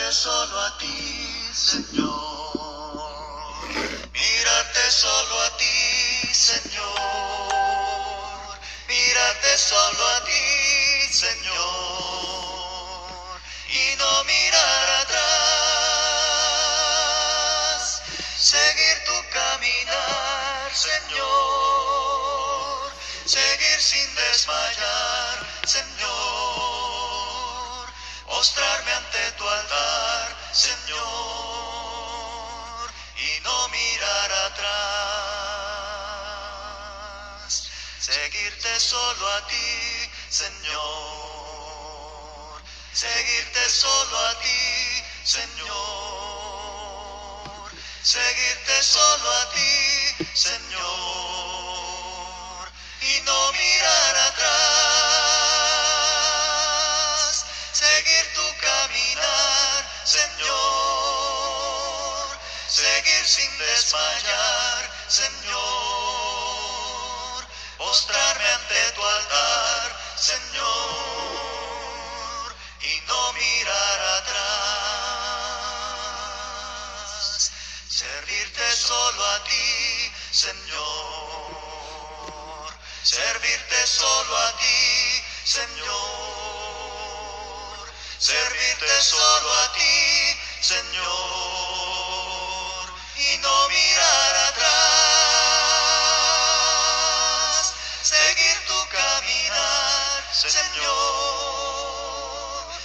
mirarte solo a ti, Señor. Mirarte solo a ti, Señor. Mirarte solo a ti, Señor. Y no mirar atrás. Seguir tu caminar, Señor. Seguir sin desmayar, Señor. Postrarme ante tu altar, Señor, y no mirar atrás. Seguirte solo a ti, Señor. Seguirte solo a ti, Señor. Seguirte solo a ti, Señor, y no mirar atrás. Seguir tu caminar, Señor. Seguir sin desmayar, Señor. Postrarme ante tu altar, Señor, y no mirar atrás. Servirte solo a ti, Señor. Servirte solo a ti, Señor. Servirte solo a ti, Señor, y no mirar atrás. Seguir tu caminar, Señor.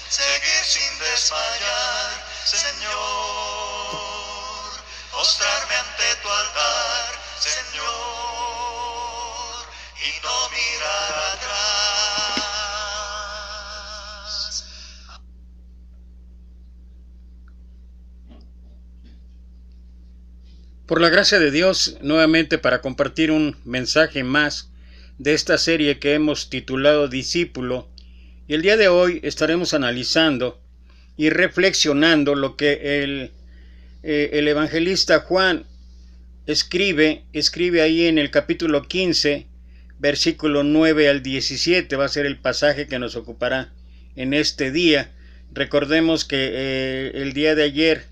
Seguir sin desmayar, Señor. Postrarme ante tu altar, Señor, y no mirar atrás. Por la gracia de Dios, nuevamente para compartir un mensaje más de esta serie que hemos titulado Discípulo, y el día de hoy estaremos analizando y reflexionando lo que el evangelista Juan escribe ahí en el capítulo 15, versículo 9 al 17, va a ser el pasaje que nos ocupará en este día. Recordemos que el día de ayer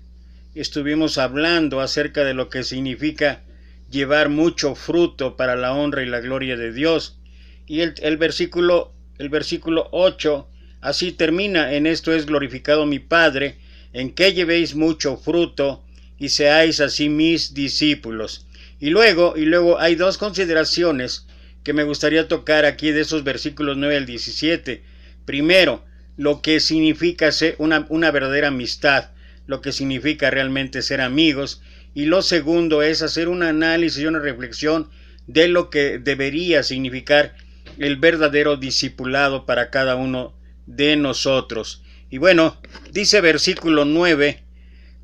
estuvimos hablando acerca de lo que significa llevar mucho fruto para la honra y la gloria de Dios. Y el versículo 8 así termina: en esto es glorificado mi Padre, en que llevéis mucho fruto y seáis así mis discípulos. Y luego hay dos consideraciones que me gustaría tocar aquí de esos versículos 9 al 17. Primero, lo que significa ser una verdadera amistad, lo que significa realmente ser amigos, y lo segundo es hacer un análisis y una reflexión de lo que debería significar el verdadero discipulado para cada uno de nosotros. Y bueno, dice versículo 9: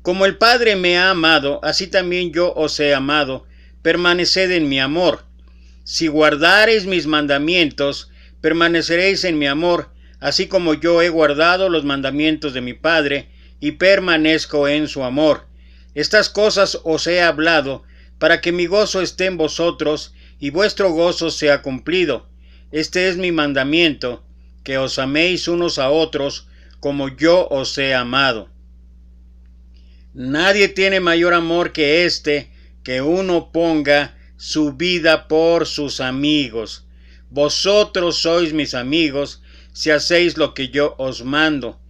como el Padre me ha amado, así también yo os he amado, permaneced en mi amor. Si guardareis mis mandamientos, permaneceréis en mi amor, así como yo he guardado los mandamientos de mi Padre, y permanezco en su amor. Estas cosas os he hablado, para que mi gozo esté en vosotros, y vuestro gozo sea cumplido. Este es mi mandamiento, que os améis unos a otros, como yo os he amado. Nadie tiene mayor amor que este, que uno ponga su vida por sus amigos. Vosotros sois mis amigos, si hacéis lo que yo os mando.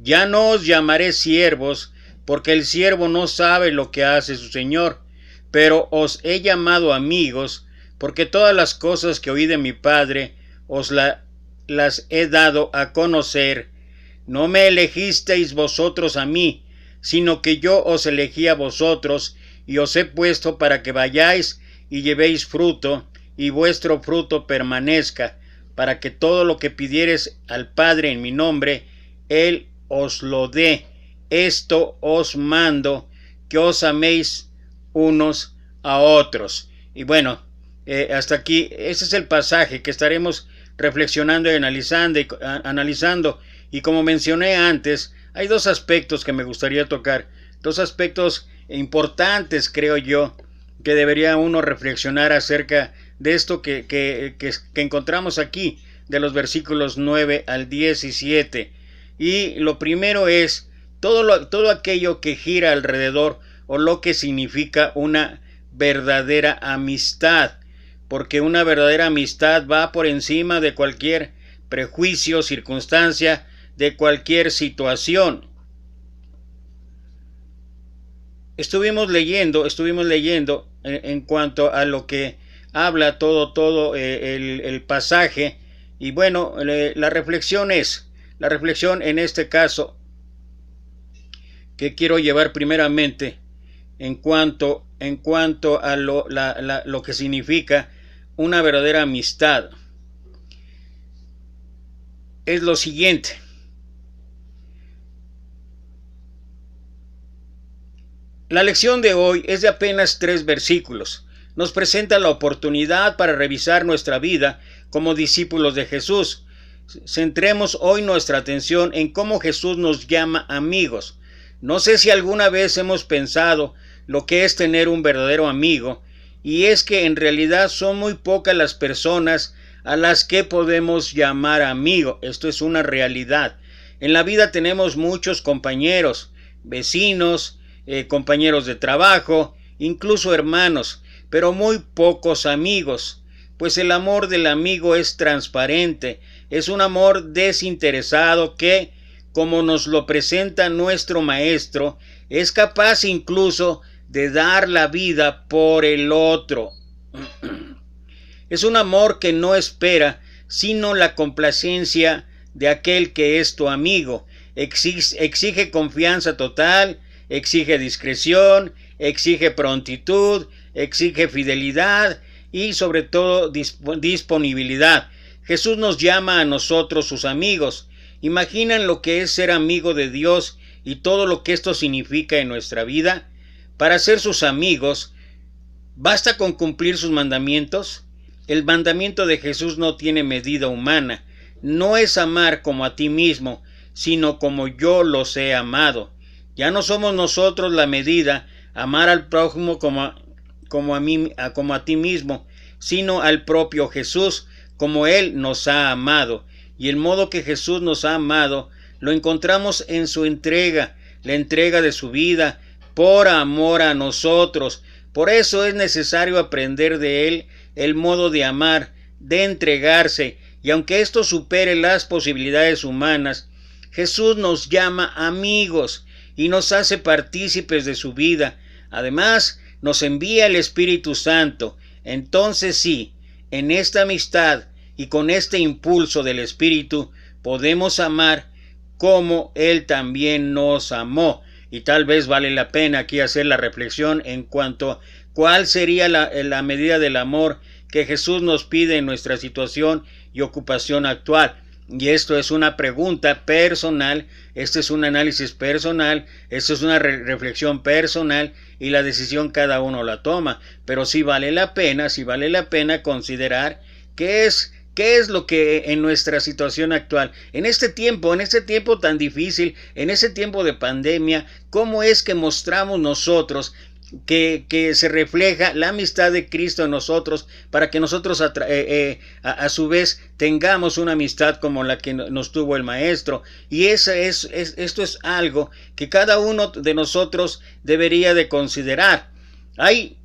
Ya no os llamaré siervos, porque el siervo no sabe lo que hace su señor, pero os he llamado amigos, porque todas las cosas que oí de mi Padre os las he dado a conocer. No me elegisteis vosotros a mí, sino que yo os elegí a vosotros, y os he puesto para que vayáis y llevéis fruto, y vuestro fruto permanezca, para que todo lo que pidiereis al Padre en mi nombre, Él os lo dé. Esto os mando, que os améis unos a otros. Y bueno, hasta aquí, ese es el pasaje que estaremos reflexionando y analizando. Y como mencioné antes, hay dos aspectos que me gustaría tocar, dos aspectos importantes, creo yo, que debería uno reflexionar acerca de esto que encontramos aquí, de los versículos 9 al 17. Y lo primero es todo aquello que gira alrededor o lo que significa una verdadera amistad, porque una verdadera amistad va por encima de cualquier prejuicio, circunstancia, de cualquier situación. Estuvimos leyendo en cuanto a lo que habla todo el pasaje, y bueno, la reflexión en este caso que quiero llevar primeramente en cuanto a lo que significa una verdadera amistad, es lo siguiente. La lección de hoy es de apenas 3 versículos. Nos presenta la oportunidad para revisar nuestra vida como discípulos de Jesús. Centremos hoy nuestra atención en cómo Jesús nos llama amigos. No sé si alguna vez hemos pensado lo que es tener un verdadero amigo, y es que en realidad son muy pocas las personas a las que podemos llamar amigo. Esto es una realidad. En la vida tenemos muchos compañeros, vecinos, compañeros de trabajo, incluso hermanos, pero muy pocos amigos, pues el amor del amigo es transparente, es un amor desinteresado que, como nos lo presenta nuestro maestro, es capaz incluso de dar la vida por el otro. Es un amor que no espera sino la complacencia de aquel que es tu amigo. Exige confianza total, exige discreción, exige prontitud, exige fidelidad y sobre todo disponibilidad. Jesús nos llama a nosotros sus amigos. ¿Imaginan lo que es ser amigo de Dios y todo lo que esto significa en nuestra vida? Para ser sus amigos, ¿basta con cumplir sus mandamientos? El mandamiento de Jesús no tiene medida humana. No es amar como a ti mismo, sino como yo los he amado. Ya no somos nosotros la medida, amar al prójimo como a ti mismo, sino al propio Jesús, como Él nos ha amado. Y el modo que Jesús nos ha amado lo encontramos en su entrega, la entrega de su vida, por amor a nosotros. Por eso es necesario aprender de Él el modo de amar, de entregarse, y aunque esto supere las posibilidades humanas, Jesús nos llama amigos y nos hace partícipes de su vida. Además, nos envía el Espíritu Santo. Entonces sí, en esta amistad y con este impulso del Espíritu, podemos amar como Él también nos amó. Y tal vez vale la pena aquí hacer la reflexión en cuanto a cuál sería la medida del amor que Jesús nos pide en nuestra situación y ocupación actual. Y esto es una pregunta personal, este es un análisis personal, esto es una reflexión personal, y la decisión cada uno la toma. Pero sí vale la pena considerar qué es lo que en nuestra situación actual, en este tiempo tan difícil, en ese tiempo de pandemia, cómo es que mostramos nosotros que se refleja la amistad de Cristo en nosotros, para que nosotros a su vez tengamos una amistad como la que nos tuvo el Maestro. Y esto es algo que cada uno de nosotros debería de considerar. Hay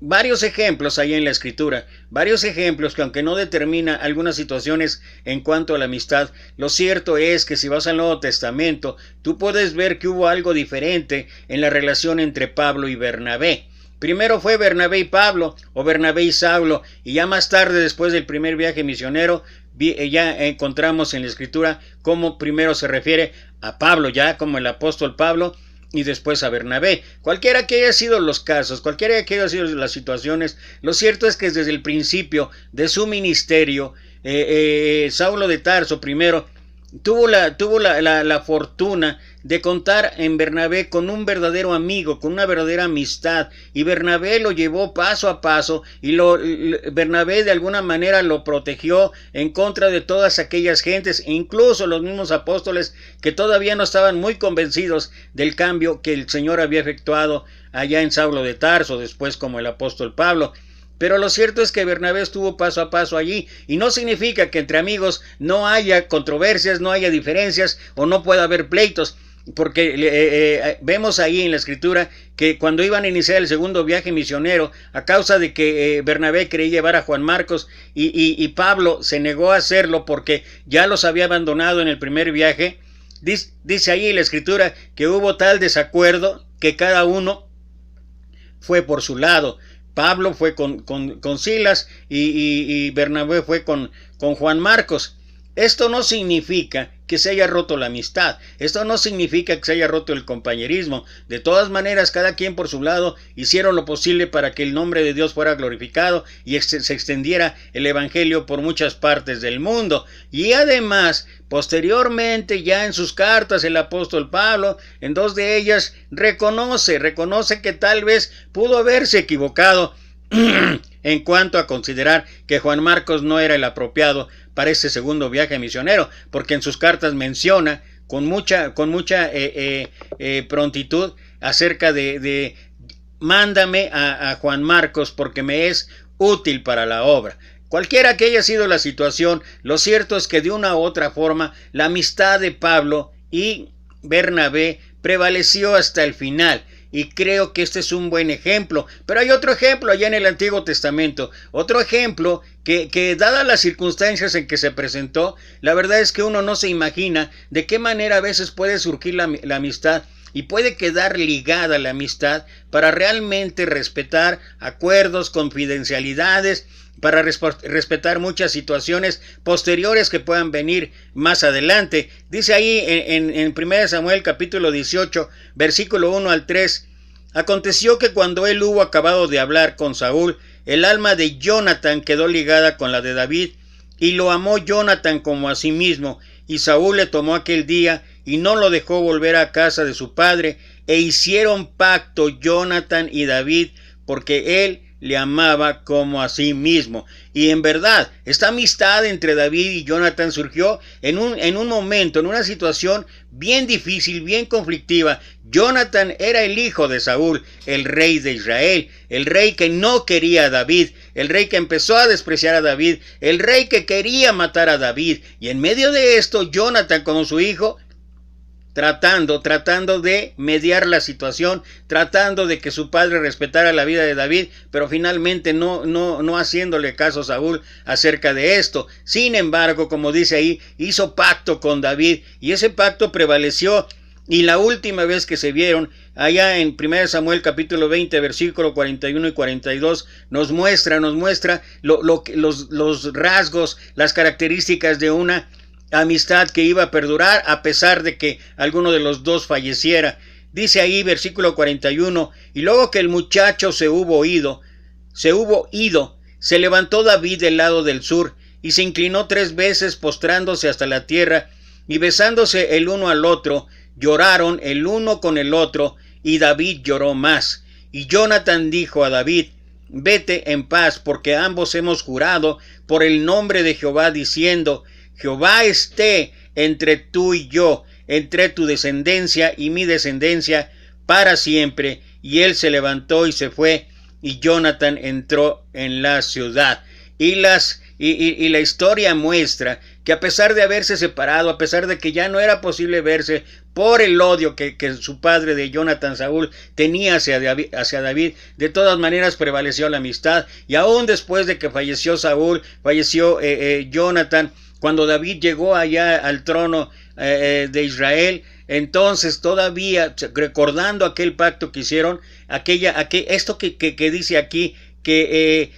varios ejemplos ahí en la Escritura, varios ejemplos que, aunque no determina algunas situaciones en cuanto a la amistad, lo cierto es que si vas al Nuevo Testamento, tú puedes ver que hubo algo diferente en la relación entre Pablo y Bernabé. Primero fue Bernabé y Pablo, o Bernabé y Saulo, y ya más tarde, después del primer viaje misionero, ya encontramos en la Escritura cómo primero se refiere a Pablo, ya como el apóstol Pablo, y después a Bernabé. Cualquiera que haya sido los casos, cualquiera que haya sido las situaciones, lo cierto es que desde el principio de su ministerio, Saulo de Tarso primero tuvo la fortuna de contar en Bernabé con un verdadero amigo, con una verdadera amistad, y Bernabé lo llevó paso a paso, y Bernabé de alguna manera lo protegió en contra de todas aquellas gentes, e incluso los mismos apóstoles que todavía no estaban muy convencidos del cambio que el Señor había efectuado allá en Saulo de Tarso, después como el apóstol Pablo. Pero lo cierto es que Bernabé estuvo paso a paso allí, y no significa que entre amigos no haya controversias, no haya diferencias o no pueda haber pleitos. porque vemos ahí en la escritura que cuando iban a iniciar el segundo viaje misionero, a causa de que Bernabé quería llevar a Juan Marcos y Pablo se negó a hacerlo porque ya los había abandonado en el primer viaje, dice ahí en la escritura que hubo tal desacuerdo que cada uno fue por su lado. Pablo fue con Silas y Bernabé fue con Juan Marcos. Esto no significa que se haya roto la amistad, esto no significa que se haya roto el compañerismo. De todas maneras, cada quien por su lado hicieron lo posible para que el nombre de Dios fuera glorificado y se extendiera el evangelio por muchas partes del mundo. Y además, posteriormente, ya en sus cartas, el apóstol Pablo, en 2 de ellas, reconoce que tal vez pudo haberse equivocado en cuanto a considerar que Juan Marcos no era el apropiado para ese segundo viaje misionero, porque en sus cartas menciona con mucha prontitud acerca de mándame a Juan Marcos porque me es útil para la obra. Cualquiera que haya sido la situación, lo cierto es que de una u otra forma la amistad de Pablo y Bernabé prevaleció hasta el final. Y creo que este es un buen ejemplo. Pero hay otro ejemplo allá en el Antiguo Testamento. Otro ejemplo que dadas las circunstancias en que se presentó, la verdad es que uno no se imagina de qué manera a veces puede surgir la amistad y puede quedar ligada la amistad para realmente respetar acuerdos, confidencialidades, para respetar muchas situaciones posteriores que puedan venir más adelante. Dice ahí en 1 Samuel capítulo 18, versículo 1 al 3, aconteció que cuando él hubo acabado de hablar con Saúl, el alma de Jonathan quedó ligada con la de David, y lo amó Jonathan como a sí mismo, y Saúl le tomó aquel día y no lo dejó volver a casa de su padre, e hicieron pacto Jonathan y David, porque él le amaba como a sí mismo. Y en verdad, esta amistad entre David y Jonathan surgió en un momento, en una situación bien difícil, bien conflictiva. Jonathan era el hijo de Saúl, el rey de Israel, el rey que no quería a David, el rey que empezó a despreciar a David, el rey que quería matar a David. Y en medio de esto, Jonathan como su hijo, tratando de mediar la situación, tratando de que su padre respetara la vida de David, pero finalmente no haciéndole caso a Saúl acerca de esto. Sin embargo, como dice ahí, hizo pacto con David y ese pacto prevaleció. Y la última vez que se vieron, allá en 1 Samuel capítulo 20, versículo 41 y 42, nos muestra los rasgos, las características de una amistad que iba a perdurar a pesar de que alguno de los dos falleciera. Dice ahí versículo 41, y luego que el muchacho se hubo ido, se levantó David del lado del sur y se inclinó 3 veces postrándose hasta la tierra y besándose el uno al otro, lloraron el uno con el otro y David lloró más. Y Jonathan dijo a David, vete en paz porque ambos hemos jurado por el nombre de Jehová diciendo, Jehová esté entre tú y yo, entre tu descendencia y mi descendencia para siempre. Y él se levantó y se fue, y Jonathan entró en la ciudad. Y la historia muestra que a pesar de haberse separado, a pesar de que ya no era posible verse por el odio que su padre de Jonathan, Saúl, tenía hacia David, de todas maneras prevaleció la amistad. Y aún después de que falleció Saúl, falleció Jonathan, cuando David llegó allá al trono de Israel, entonces todavía recordando aquel pacto que hicieron, esto que dice aquí, que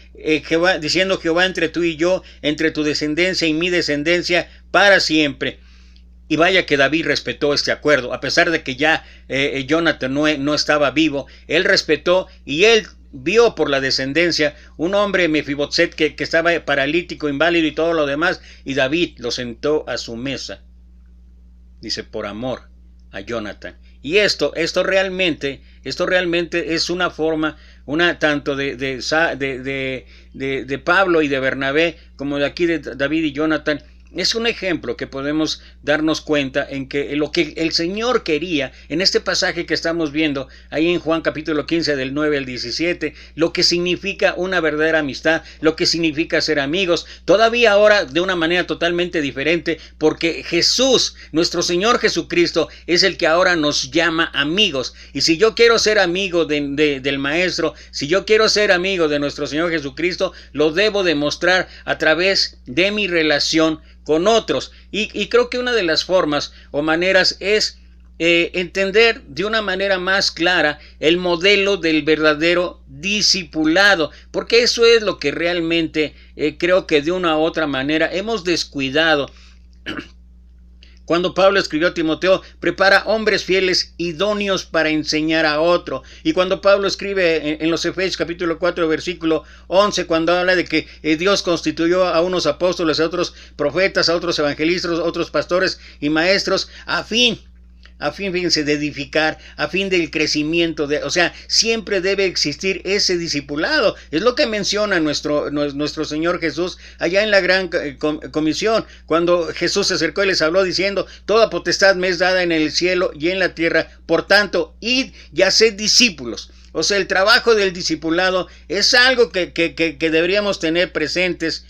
Jehová, diciendo Jehová entre tú y yo, entre tu descendencia y mi descendencia para siempre. Y vaya que David respetó este acuerdo, a pesar de que ya Jonathan no estaba vivo, él respetó y él vio por la descendencia un hombre Mefiboset que estaba paralítico, inválido y todo lo demás, y David lo sentó a su mesa, dice, por amor a Jonathan. Y esto realmente es una forma, tanto de Pablo y de Bernabé, como de aquí de David y Jonathan, Es un ejemplo que podemos darnos cuenta en que lo que el Señor quería en este pasaje que estamos viendo ahí en Juan capítulo 15 del 9 al 17, lo que significa una verdadera amistad, lo que significa ser amigos, todavía ahora de una manera totalmente diferente, porque Jesús, nuestro Señor Jesucristo, es el que ahora nos llama amigos. Y si yo quiero ser amigo del Maestro, si yo quiero ser amigo de nuestro Señor Jesucristo, lo debo demostrar a través de mi relación con otros. Y creo que una de las formas o maneras es entender de una manera más clara el modelo del verdadero discipulado, porque eso es lo que realmente creo que de una u otra manera hemos descuidado. Cuando Pablo escribió a Timoteo, prepara hombres fieles, idóneos para enseñar a otro. Y cuando Pablo escribe en los Efesios capítulo 4, versículo 11, cuando habla de que Dios constituyó a unos apóstoles, a otros profetas, a otros evangelistas, a otros pastores y maestros, a fin, fíjense, de edificar, a fin del crecimiento, o sea, siempre debe existir ese discipulado. Es lo que menciona nuestro Señor Jesús allá en la gran comisión, cuando Jesús se acercó y les habló diciendo: toda potestad me es dada en el cielo y en la tierra, por tanto, id y haced discípulos. O sea, el trabajo del discipulado es algo que deberíamos tener presentes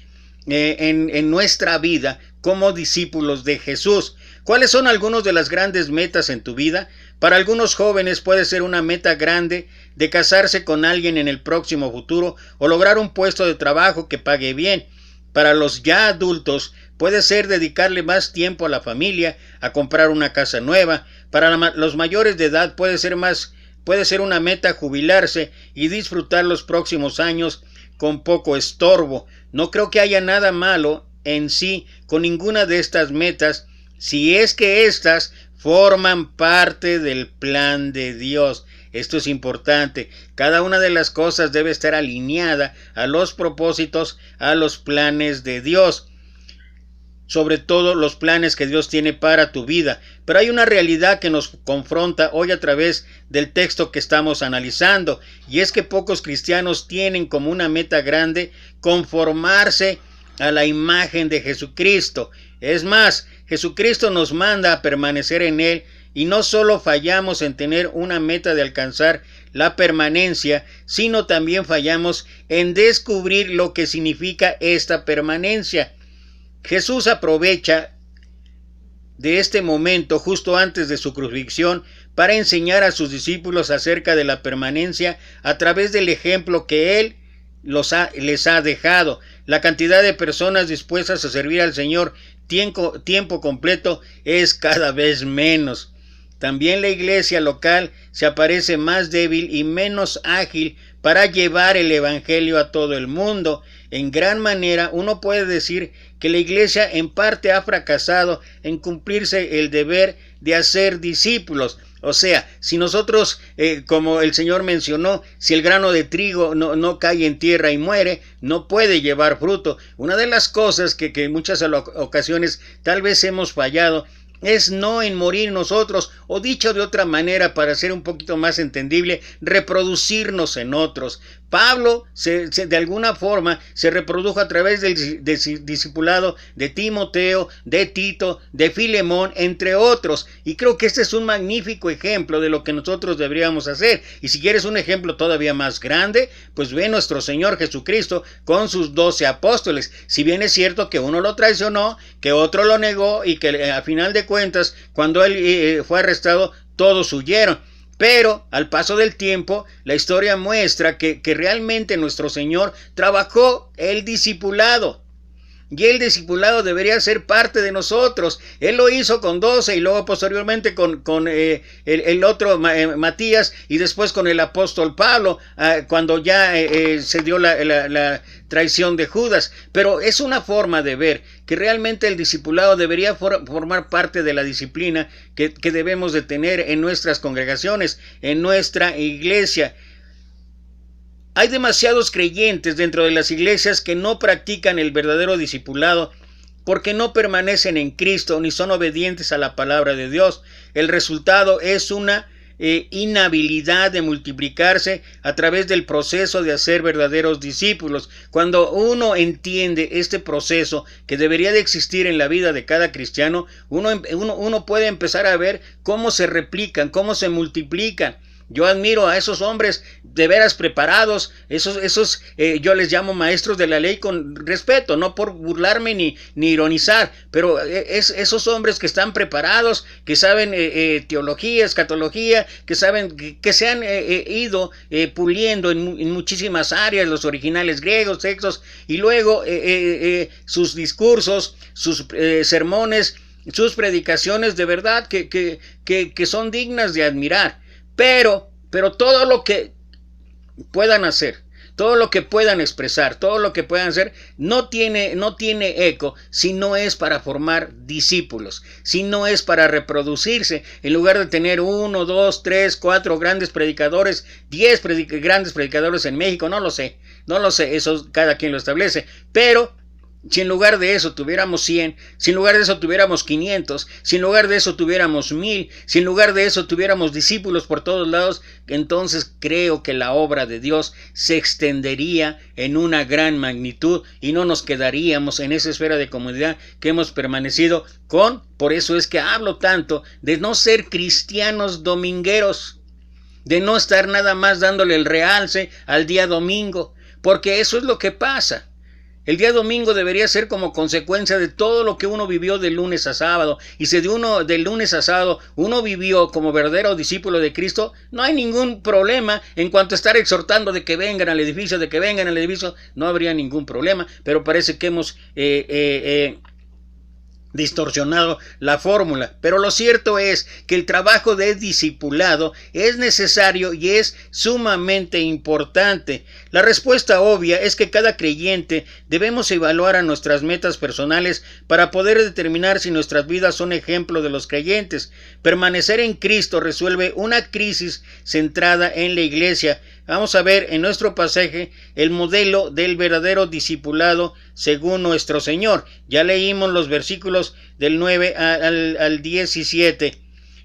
en nuestra vida como discípulos de Jesús. ¿Cuáles son algunas de las grandes metas en tu vida? Para algunos jóvenes puede ser una meta grande de casarse con alguien en el próximo futuro o lograr un puesto de trabajo que pague bien. Para los ya adultos puede ser dedicarle más tiempo a la familia, a comprar una casa nueva. Para los mayores de edad puede ser una meta jubilarse y disfrutar los próximos años con poco estorbo. No creo que haya nada malo en sí con ninguna de estas metas, si es que éstas forman parte del plan de Dios. Esto es importante. Cada una de las cosas debe estar alineada a los propósitos, a los planes de Dios. Sobre todo los planes que Dios tiene para tu vida. Pero hay una realidad que nos confronta hoy a través del texto que estamos analizando, y es que pocos cristianos tienen como una meta grande conformarse a la imagen de Jesucristo. Es más, Jesucristo nos manda a permanecer en Él, y no solo fallamos en tener una meta de alcanzar la permanencia, sino también fallamos en descubrir lo que significa esta permanencia. Jesús aprovecha de este momento justo antes de su crucifixión para enseñar a sus discípulos acerca de la permanencia a través del ejemplo que Él les ha dejado. La cantidad de personas dispuestas a servir al Señor tiempo completo es cada vez menos. También la iglesia local se aparece más débil y menos ágil para llevar el evangelio a todo el mundo. En gran manera uno puede decir que la iglesia en parte ha fracasado en cumplirse el deber de hacer discípulos. O sea, si nosotros, como el Señor mencionó, si el grano de trigo no cae en tierra y muere, no puede llevar fruto. Una de las cosas que en muchas ocasiones tal vez hemos fallado es no en morir nosotros, o dicho de otra manera para ser un poquito más entendible, reproducirnos en otros. Pablo de alguna forma se reprodujo a través del discipulado de Timoteo, de Tito, de Filemón, entre otros, y creo que este es un magnífico ejemplo de lo que nosotros deberíamos hacer. Y si quieres un ejemplo todavía más grande, pues ve nuestro Señor Jesucristo con sus 12 apóstoles. Si bien es cierto que uno lo traicionó, que otro lo negó, y que a final de cuentas, cuando él fue arrestado, todos huyeron. Pero al paso del tiempo, la historia muestra que realmente nuestro Señor trabajó el discipulado. Y el discipulado debería ser parte de nosotros. Él lo hizo con 12 y luego posteriormente con el otro Matías, y después con el apóstol Pablo, cuando ya se dio la traición de Judas. Pero es una forma de ver que realmente el discipulado debería formar parte de la disciplina que debemos de tener en nuestras congregaciones, en nuestra iglesia. Hay demasiados creyentes dentro de las iglesias que no practican el verdadero discipulado porque no permanecen en Cristo ni son obedientes a la palabra de Dios. El resultado es una inhabilidad de multiplicarse a través del proceso de hacer verdaderos discípulos. Cuando uno entiende este proceso que debería de existir en la vida de cada cristiano, uno puede empezar a ver cómo se replican, cómo se multiplican. Yo admiro a esos hombres de veras preparados, esos yo les llamo maestros de la ley con respeto, no por burlarme ni ironizar, pero esos hombres que están preparados, que saben teología, escatología, que saben que se han ido puliendo en muchísimas áreas, los originales griegos, textos, y luego sus discursos, sus sermones, sus predicaciones de verdad que son dignas de admirar. Pero todo lo que puedan hacer, todo lo que puedan expresar, todo lo que puedan hacer, no tiene eco si no es para formar discípulos, si no es para reproducirse, en lugar de tener 1, 2, 3, 4 grandes predicadores, 10 grandes predicadores en México, no lo sé, eso cada quien lo establece, pero si en lugar de eso tuviéramos 100, si en lugar de eso tuviéramos 500, si en lugar de eso tuviéramos 1000, si en lugar de eso tuviéramos discípulos por todos lados, entonces creo que la obra de Dios se extendería en una gran magnitud y no nos quedaríamos en esa esfera de comodidad que hemos permanecido con. Por eso es que hablo tanto de no ser cristianos domingueros, de no estar nada más dándole el realce al día domingo, porque eso es lo que pasa. El día domingo debería ser como consecuencia de todo lo que uno vivió de lunes a sábado. Y si de lunes a sábado uno vivió como verdadero discípulo de Cristo, no hay ningún problema en cuanto a estar exhortando de que vengan al edificio, no habría ningún problema. Pero parece que hemos distorsionado la fórmula, pero lo cierto es que el trabajo de discipulado es necesario y es sumamente importante. La respuesta obvia es que cada creyente debemos evaluar a nuestras metas personales para poder determinar si nuestras vidas son ejemplo de los creyentes. Permanecer en Cristo resuelve una crisis centrada en la iglesia. Vamos a ver en nuestro pasaje el modelo del verdadero discipulado según nuestro Señor. Ya leímos los versículos del 9 al 17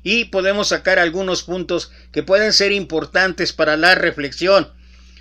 y podemos sacar algunos puntos que pueden ser importantes para la reflexión.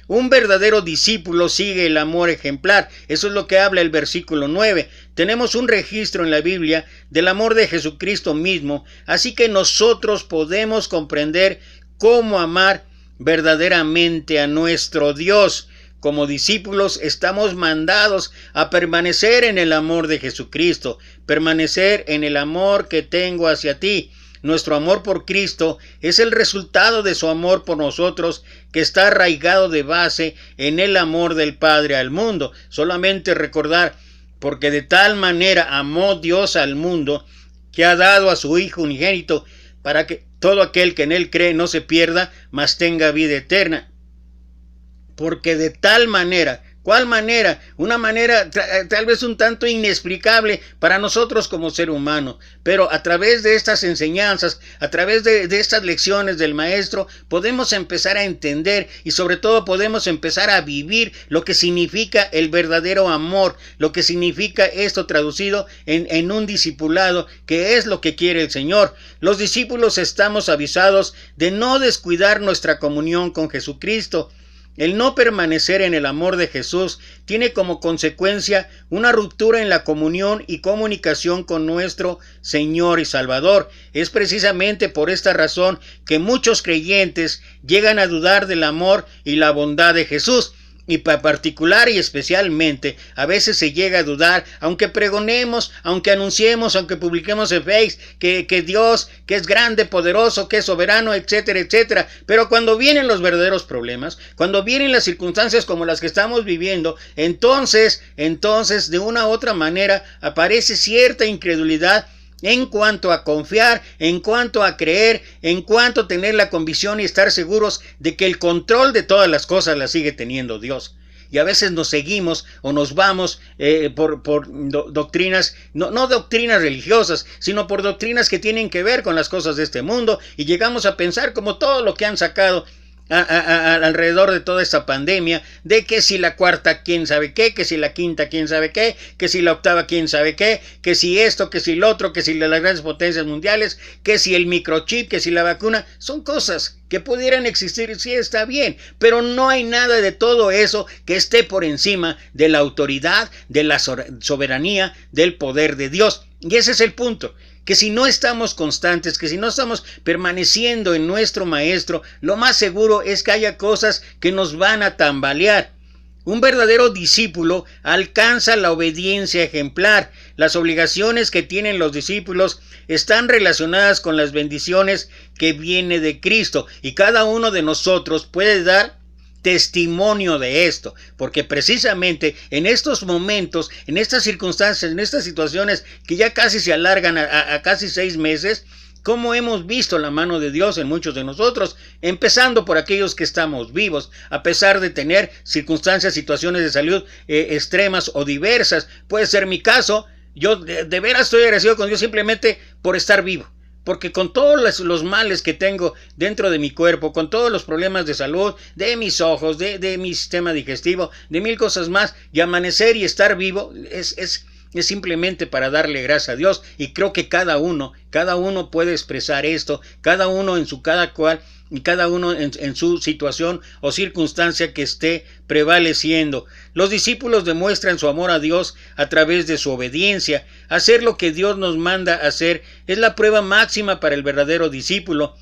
Un verdadero discípulo sigue el amor ejemplar. Eso es lo que habla el versículo 9. Tenemos un registro en la Biblia del amor de Jesucristo mismo, así que nosotros podemos comprender cómo amar verdaderamente a nuestro Dios. Como discípulos estamos mandados a permanecer en el amor de Jesucristo, permanecer en el amor que tengo hacia ti. Nuestro amor por Cristo es el resultado de su amor por nosotros, que está arraigado de base en el amor del Padre al mundo. Solamente recordar, porque de tal manera amó Dios al mundo, que ha dado a su Hijo unigénito, para que todo aquel que en él cree no se pierda, mas tenga vida eterna. Porque de tal manera, ¿cuál manera? Una manera tal vez un tanto inexplicable para nosotros como ser humano, pero a través de estas enseñanzas, a través de estas lecciones del Maestro, podemos empezar a entender y sobre todo podemos empezar a vivir lo que significa el verdadero amor, lo que significa esto traducido en un discipulado, que es lo que quiere el Señor. Los discípulos estamos avisados de no descuidar nuestra comunión con Jesucristo. El no permanecer en el amor de Jesús tiene como consecuencia una ruptura en la comunión y comunicación con nuestro Señor y Salvador. Es precisamente por esta razón que muchos creyentes llegan a dudar del amor y la bondad de Jesús. Y particular y especialmente a veces se llega a dudar, aunque pregonemos, aunque anunciemos, aunque publiquemos en Facebook que Dios, que es grande, poderoso, que es soberano, etcétera, etcétera. Pero cuando vienen los verdaderos problemas, cuando vienen las circunstancias como las que estamos viviendo, entonces de una u otra manera aparece cierta incredulidad en cuanto a confiar, en cuanto a creer, en cuanto a tener la convicción y estar seguros de que el control de todas las cosas la sigue teniendo Dios. Y a veces nos seguimos o nos vamos por doctrinas, no doctrinas religiosas, sino por doctrinas que tienen que ver con las cosas de este mundo, y llegamos a pensar como todo lo que han sacado alrededor de toda esta pandemia, de que si la cuarta quién sabe qué, que si la quinta quién sabe qué, que si la octava quién sabe qué, que si esto, que si lo otro, que si las grandes potencias mundiales, que si el microchip, que si la vacuna, son cosas que pudieran existir, sí está bien, pero no hay nada de todo eso que esté por encima de la autoridad, de la soberanía, del poder de Dios. Y ese es el punto. Que si no estamos constantes, que si no estamos permaneciendo en nuestro Maestro, lo más seguro es que haya cosas que nos van a tambalear. Un verdadero discípulo alcanza la obediencia ejemplar. Las obligaciones que tienen los discípulos están relacionadas con las bendiciones que viene de Cristo, y cada uno de nosotros puede dar testimonio de esto, porque precisamente en estos momentos, en estas circunstancias, en estas situaciones que ya casi se alargan a casi 6 meses, como hemos visto la mano de Dios en muchos de nosotros, empezando por aquellos que estamos vivos, a pesar de tener circunstancias, situaciones de salud extremas o diversas. Puede ser mi caso. Yo de veras estoy agradecido con Dios simplemente por estar vivo. Porque con todos los males que tengo dentro de mi cuerpo, con todos los problemas de salud, de mis ojos, de mi sistema digestivo, de mil cosas más, y amanecer y estar vivo es simplemente para darle gracias a Dios. Y creo que cada uno puede expresar esto, cada uno en su cada cual, y cada uno en su situación o circunstancia que esté prevaleciendo. Los discípulos demuestran su amor a Dios a través de su obediencia. Hacer lo que Dios nos manda hacer es la prueba máxima para el verdadero discípulo.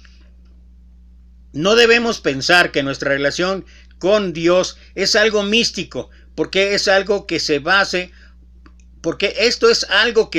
No debemos pensar que nuestra relación con Dios es algo místico, porque esto es algo que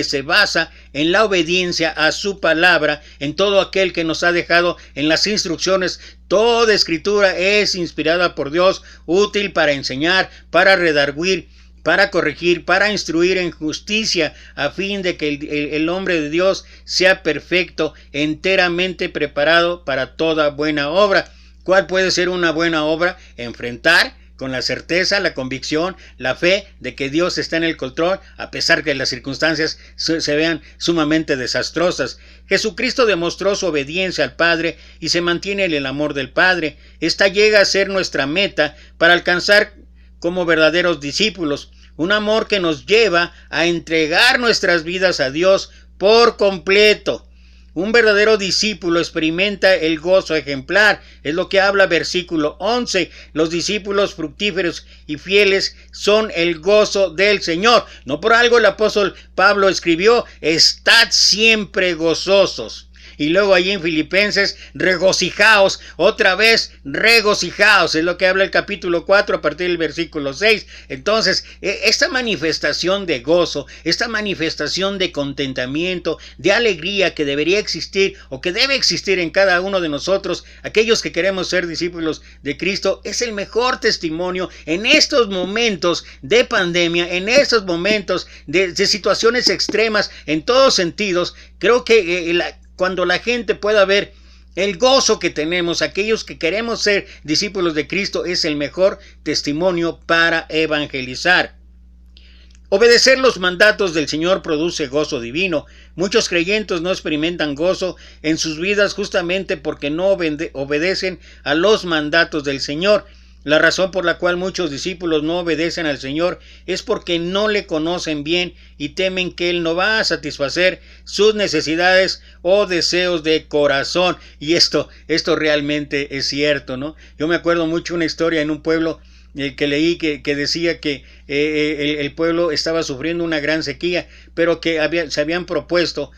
se basa en la obediencia a su palabra, en todo aquel que nos ha dejado en las instrucciones. Toda escritura es inspirada por Dios, útil para enseñar, para redarguir, para corregir, para instruir en justicia, a fin de que el hombre de Dios sea perfecto, enteramente preparado para toda buena obra. ¿Cuál puede ser una buena obra? Enfrentar con la certeza, la convicción, la fe de que Dios está en el control, a pesar que las circunstancias se vean sumamente desastrosas. Jesucristo demostró su obediencia al Padre y se mantiene en el amor del Padre. Esta llega a ser nuestra meta para alcanzar como verdaderos discípulos, un amor que nos lleva a entregar nuestras vidas a Dios por completo. Un verdadero discípulo experimenta el gozo ejemplar. Es lo que habla versículo 11. Los discípulos fructíferos y fieles son el gozo del Señor. No por algo el apóstol Pablo escribió: estad siempre gozosos. Y luego allí en Filipenses, regocijaos, otra vez regocijaos, es lo que habla el capítulo 4 a partir del versículo 6. Entonces, esta manifestación de gozo, esta manifestación de contentamiento, de alegría que debería existir o que debe existir en cada uno de nosotros, aquellos que queremos ser discípulos de Cristo, es el mejor testimonio en estos momentos de pandemia, en estos momentos de situaciones extremas en todos sentidos. Creo que cuando la gente pueda ver el gozo que tenemos, aquellos que queremos ser discípulos de Cristo, es el mejor testimonio para evangelizar. Obedecer los mandatos del Señor produce gozo divino. Muchos creyentes no experimentan gozo en sus vidas justamente porque no obedecen a los mandatos del Señor. La razón por la cual muchos discípulos no obedecen al Señor es porque no le conocen bien y temen que Él no va a satisfacer sus necesidades o deseos de corazón. Y esto realmente es cierto, ¿no? Yo me acuerdo mucho una historia en un pueblo que leí que decía que el pueblo estaba sufriendo una gran sequía, pero que se habían propuesto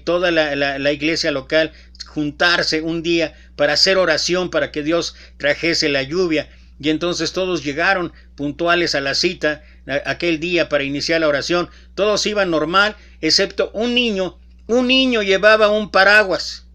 toda la iglesia local juntarse un día para hacer oración para que Dios trajese la lluvia. Y entonces todos llegaron puntuales a la cita aquel día para iniciar la oración. Todos iban normal, excepto un niño. Un niño llevaba un paraguas.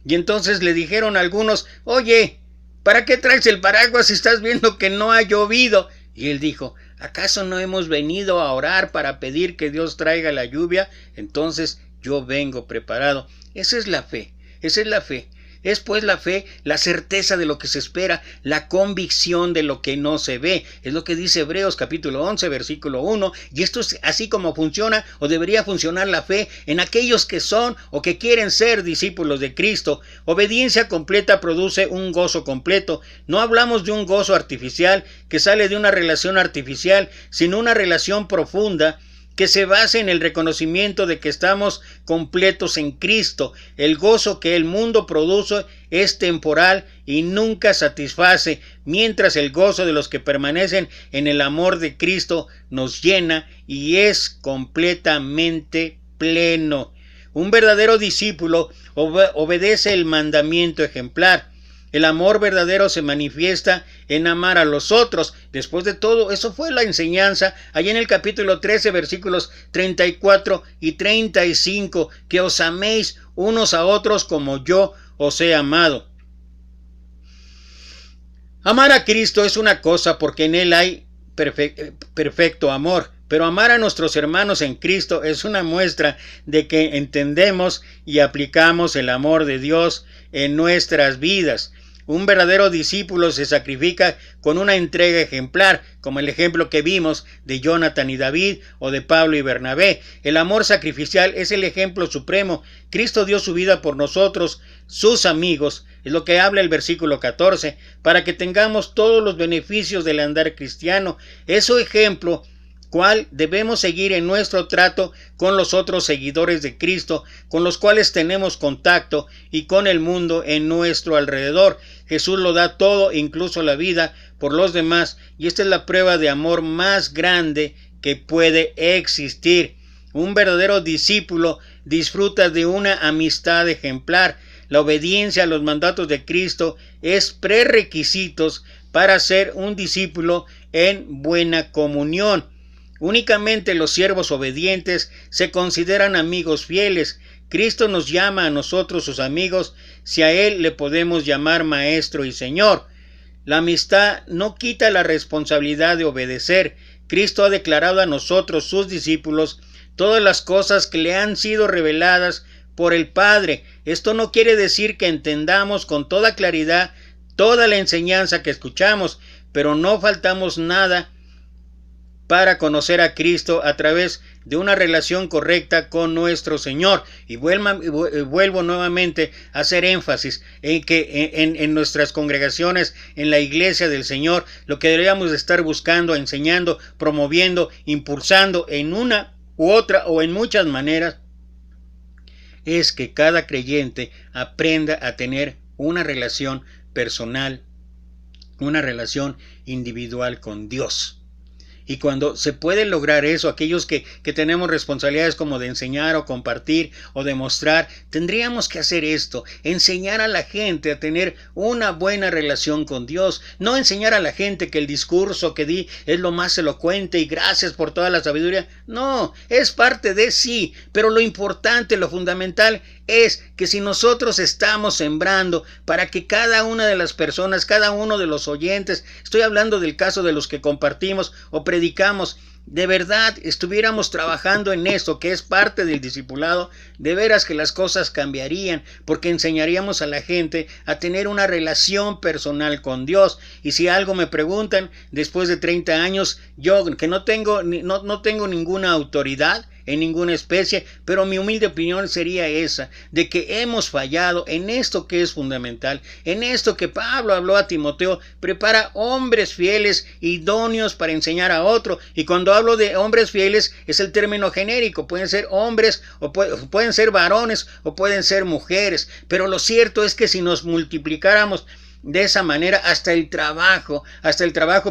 Y entonces le dijeron a algunos: oye, ¿para qué traes el paraguas si estás viendo que no ha llovido? Y él dijo: ¿acaso no hemos venido a orar para pedir que Dios traiga la lluvia? Entonces yo vengo preparado. Esa es la fe. Esa es la fe. Es pues la fe, la certeza de lo que se espera, la convicción de lo que no se ve. Es lo que dice Hebreos capítulo 11, versículo 1. Y esto es así como funciona o debería funcionar la fe en aquellos que son o que quieren ser discípulos de Cristo. Obediencia completa produce un gozo completo. No hablamos de un gozo artificial que sale de una relación artificial, sino una relación profunda que se base en el reconocimiento de que estamos completos en Cristo. El gozo que el mundo produce es temporal y nunca satisface, mientras el gozo de los que permanecen en el amor de Cristo nos llena y es completamente pleno. Un verdadero discípulo obedece el mandamiento ejemplar. El amor verdadero se manifiesta en amar a los otros. Después de todo, eso fue la enseñanza allá en el capítulo 13, versículos 34 y 35, que os améis unos a otros como yo os he amado. Amar a Cristo es una cosa porque en Él hay perfecto amor, pero amar a nuestros hermanos en Cristo es una muestra de que entendemos y aplicamos el amor de Dios en nuestras vidas. Un verdadero discípulo se sacrifica con una entrega ejemplar, como el ejemplo que vimos de Jonathan y David o de Pablo y Bernabé. El amor sacrificial es el ejemplo supremo. Cristo dio su vida por nosotros, sus amigos, es lo que habla el versículo 14, para que tengamos todos los beneficios del andar cristiano. Es su ejemplo cual debemos seguir en nuestro trato con los otros seguidores de Cristo, con los cuales tenemos contacto, y con el mundo en nuestro alrededor. Jesús lo da todo, incluso la vida, por los demás, y esta es la prueba de amor más grande que puede existir. Un verdadero discípulo disfruta de una amistad ejemplar. La obediencia a los mandatos de Cristo es prerequisitos para ser un discípulo en buena comunión. Únicamente los siervos obedientes se consideran amigos fieles. Cristo nos llama a nosotros sus amigos, si a Él le podemos llamar Maestro y Señor. La amistad no quita la responsabilidad de obedecer. Cristo ha declarado a nosotros, sus discípulos, todas las cosas que le han sido reveladas por el Padre. Esto no quiere decir que entendamos con toda claridad toda la enseñanza que escuchamos, pero no faltamos nada para conocer a Cristo a través de una relación correcta con nuestro Señor. Y vuelvo nuevamente a hacer énfasis en que en nuestras congregaciones, en la iglesia del Señor, lo que deberíamos estar buscando, enseñando, promoviendo, impulsando en una u otra o en muchas maneras, es que cada creyente aprenda a tener una relación personal, una relación individual con Dios. Y cuando se puede lograr eso, aquellos que tenemos responsabilidades como de enseñar o compartir o demostrar, tendríamos que hacer esto, enseñar a la gente a tener una buena relación con Dios, no enseñar a la gente que el discurso que di es lo más elocuente y gracias por toda la sabiduría. No, es parte de sí, pero lo importante, lo fundamental es que si nosotros estamos sembrando para que cada una de las personas, cada uno de los oyentes, estoy hablando del caso de los que compartimos o predicamos, de verdad estuviéramos trabajando en esto que es parte del discipulado, de veras que las cosas cambiarían, porque enseñaríamos a la gente a tener una relación personal con Dios. Y si algo me preguntan después de 30 años, yo que no tengo ninguna autoridad en ninguna especie, pero mi humilde opinión sería esa, de que hemos fallado en esto que es fundamental, en esto que Pablo habló a Timoteo: prepara hombres fieles, idóneos para enseñar a otro. Y cuando hablo de hombres fieles es el término genérico, pueden ser hombres o pueden ser varones o pueden ser mujeres, pero lo cierto es que si nos multiplicáramos de esa manera, hasta el trabajo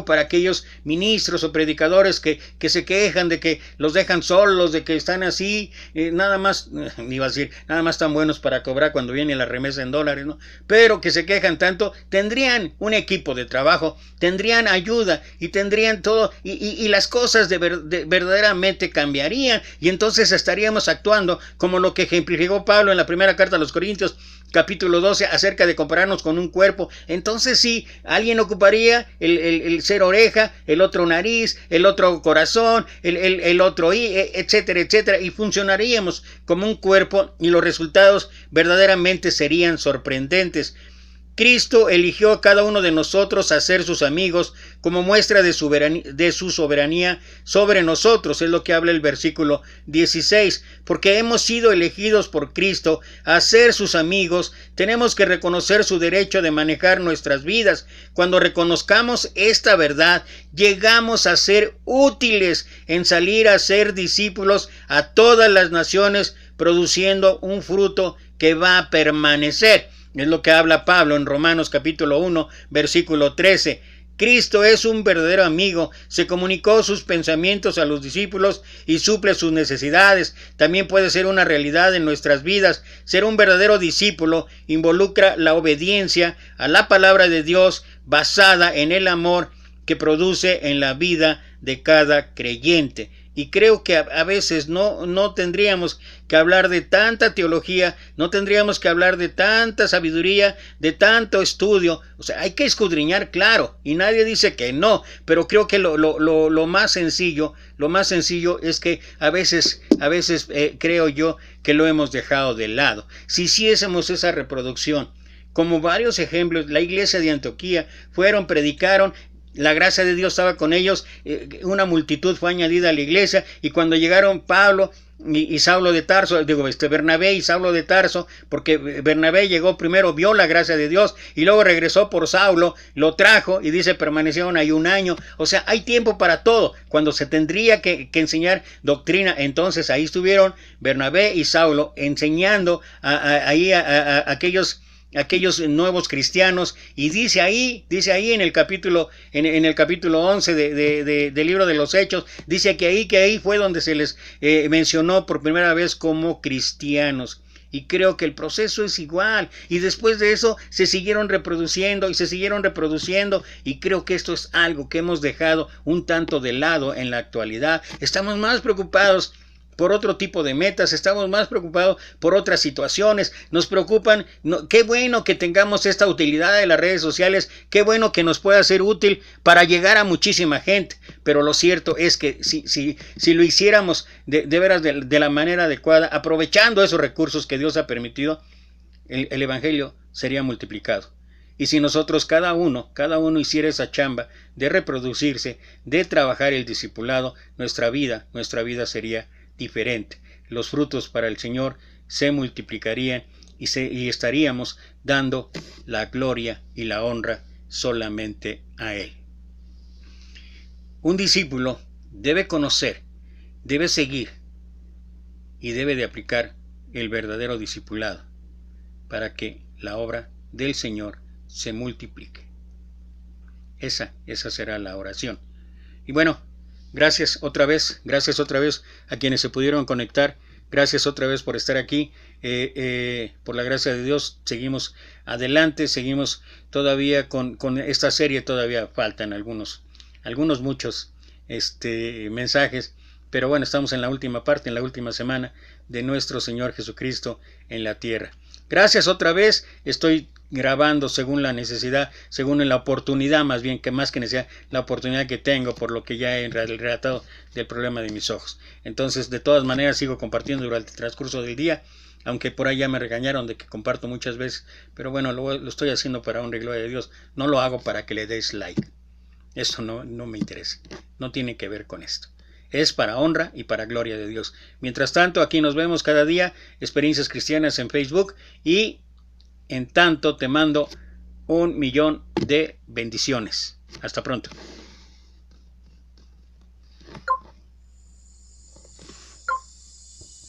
para aquellos ministros o predicadores que se quejan de que los dejan solos, de que están así, nada más tan buenos para cobrar cuando viene la remesa en dólares, ¿no? Pero que se quejan tanto, tendrían un equipo de trabajo, tendrían ayuda y tendrían todo, y las cosas verdaderamente cambiarían, y entonces estaríamos actuando como lo que ejemplificó Pablo en la primera carta a los Corintios, capítulo 12 acerca de compararnos con un cuerpo. Entonces sí, alguien ocuparía el ser oreja, el otro nariz, el otro corazón, el otro etcétera, etcétera, y funcionaríamos como un cuerpo y los resultados verdaderamente serían sorprendentes. Cristo eligió a cada uno de nosotros a ser sus amigos como muestra de su soberanía sobre nosotros, es lo que habla el versículo 16. Porque hemos sido elegidos por Cristo a ser sus amigos, tenemos que reconocer su derecho de manejar nuestras vidas. Cuando reconozcamos esta verdad, llegamos a ser útiles en salir a ser discípulos a todas las naciones, produciendo un fruto que va a permanecer. Es lo que habla Pablo en Romanos capítulo 1, versículo 13. Cristo es un verdadero amigo, se comunicó sus pensamientos a los discípulos y suple sus necesidades. También puede ser una realidad en nuestras vidas. Ser un verdadero discípulo involucra la obediencia a la palabra de Dios basada en el amor que produce en la vida de cada creyente. Y creo que a veces no tendríamos que hablar de tanta teología, no tendríamos que hablar de tanta sabiduría, de tanto estudio. O sea, hay que escudriñar, claro, y nadie dice que no, pero creo que lo más sencillo es que a veces creo yo que lo hemos dejado de lado. Si hiciésemos esa reproducción, como varios ejemplos, la iglesia de Antioquía predicaron, la gracia de Dios estaba con ellos, una multitud fue añadida a la iglesia, y cuando llegaron Pablo y Saulo de Tarso, Bernabé y Saulo de Tarso, porque Bernabé llegó primero, vio la gracia de Dios, y luego regresó por Saulo, lo trajo, y dice, permanecieron ahí un año. O sea, hay tiempo para todo. Cuando se tendría que enseñar doctrina, entonces ahí estuvieron Bernabé y Saulo enseñando a aquellos nuevos cristianos, y dice ahí en el capítulo 11 del libro de los Hechos, dice que ahí fue donde se les mencionó por primera vez como cristianos. Y creo que el proceso es igual, y después de eso se siguieron reproduciendo, y creo que esto es algo que hemos dejado un tanto de lado en la actualidad. Estamos más preocupados por otro tipo de metas, estamos más preocupados por otras situaciones, nos preocupan. Qué bueno que tengamos esta utilidad de las redes sociales, qué bueno que nos pueda ser útil para llegar a muchísima gente, pero lo cierto es que si lo hiciéramos de veras de la manera adecuada, aprovechando esos recursos que Dios ha permitido, el evangelio sería multiplicado. Y si nosotros cada uno hiciera esa chamba de reproducirse, de trabajar el discipulado, nuestra vida sería diferente. Los frutos para el Señor se multiplicarían y estaríamos dando la gloria y la honra solamente a Él. Un discípulo debe conocer, debe seguir y debe de aplicar el verdadero discipulado para que la obra del Señor se multiplique. Esa será la oración. Y bueno, gracias otra vez a quienes se pudieron conectar. Gracias otra vez por estar aquí. Por la gracia de Dios seguimos adelante, seguimos todavía con esta serie. Todavía faltan muchos mensajes, pero bueno, estamos en la última parte, en la última semana de nuestro Señor Jesucristo en la tierra. Gracias otra vez. Estoy grabando según la necesidad, según la oportunidad, más que necesidad, la oportunidad que tengo por lo que ya he relatado del problema de mis ojos. Entonces, de todas maneras, sigo compartiendo durante el transcurso del día, aunque por ahí ya me regañaron de que comparto muchas veces, pero bueno, lo estoy haciendo para honra y gloria de Dios. No lo hago para que le des like. Eso no me interesa. No tiene que ver con esto. Es para honra y para gloria de Dios. Mientras tanto, aquí nos vemos cada día, Experiencias Cristianas en Facebook, y en tanto te mando 1,000,000 de bendiciones. Hasta pronto.